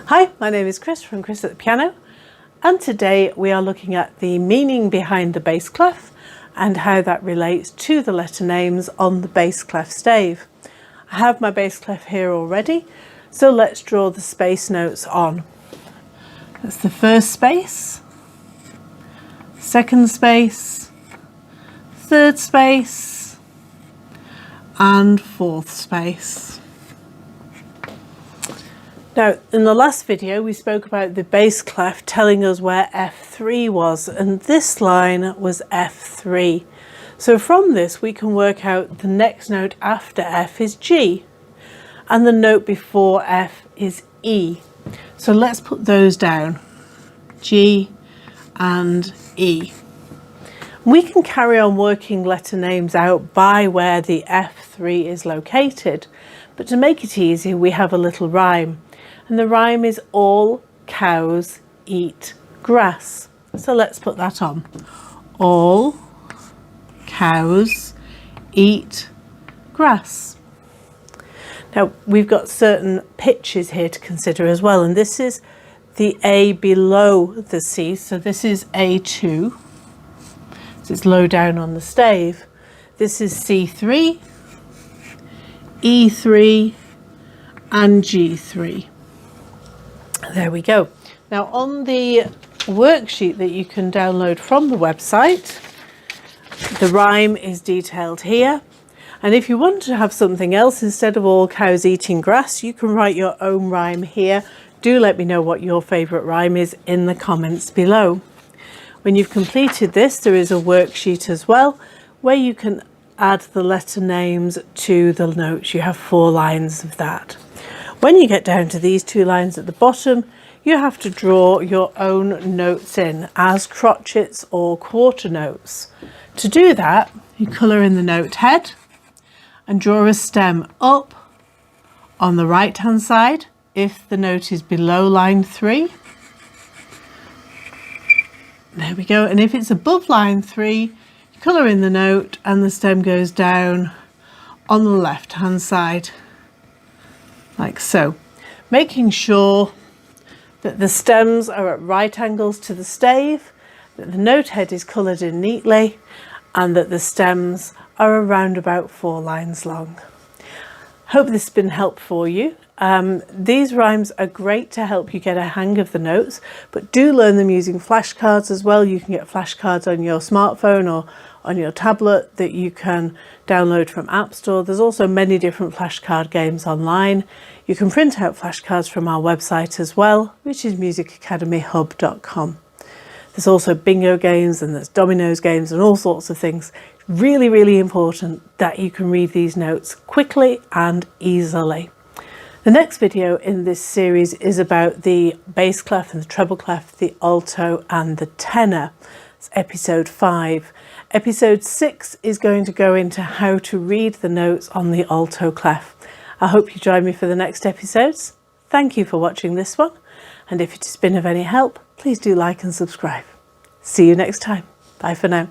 Hi, my name is Chris from Chris at the Piano, and today we are looking at the meaning behind the bass clef and how that relates to the letter names on the bass clef stave. I have my bass clef here already, so let's draw the space notes on. That's the first space, second space, third space, and fourth space. Now, in the last video, we spoke about the bass clef telling us where F3 was, and this line was F3. So from this, we can work out the next note after F is G, and the note before F is E. So let's put those down, G and E. We can carry on working letter names out by where the F3 is located, but to make it easy, we have a little rhyme. And the rhyme is all cows eat grass. So let's put that on. All cows eat grass. Now we've got certain pitches here to consider as well, and this is the A below the C, so this is A2, so it's low down on the stave. This is C3, E3 and G3. There we go. Now on the worksheet that you can download from the website, the rhyme is detailed here. And if you want to have something else instead of all cows eating grass, you can write your own rhyme here. Do let me know what your favourite rhyme is in the comments below. When you've completed this, there is a worksheet as well where you can add the letter names to the notes. You have 4 lines of that. When you get down to these 2 lines at the bottom, you have to draw your own notes in as crotchets or quarter notes. To do that, you colour in the note head and draw a stem up on the right hand side if the note is below line 3. There we go. And if it's above line 3, you colour in the note and the stem goes down on the left hand side, like so, making sure that the stems are at right angles to the stave, that the note head is coloured in neatly, and that the stems are around about 4 lines long. Hope this has been helpful for you. These rhymes are great to help you get a hang of the notes, but do learn them using flashcards as well. You can get flashcards on your smartphone or on your tablet that you can download from App Store. There's also many different flashcard games online. You can print out flashcards from our website as well, which is musicacademyhub.com. There's also bingo games and there's dominoes games and all sorts of things. Really, really important that you can read these notes quickly and easily. The next video in this series is about the bass clef and the treble clef, the alto and the tenor. It's episode 5. Episode 6 is going to go into how to read the notes on the alto clef. I hope you join me for the next episodes. Thank you for watching this one, and if it has been of any help, please do like and subscribe. See you next time. Bye for now.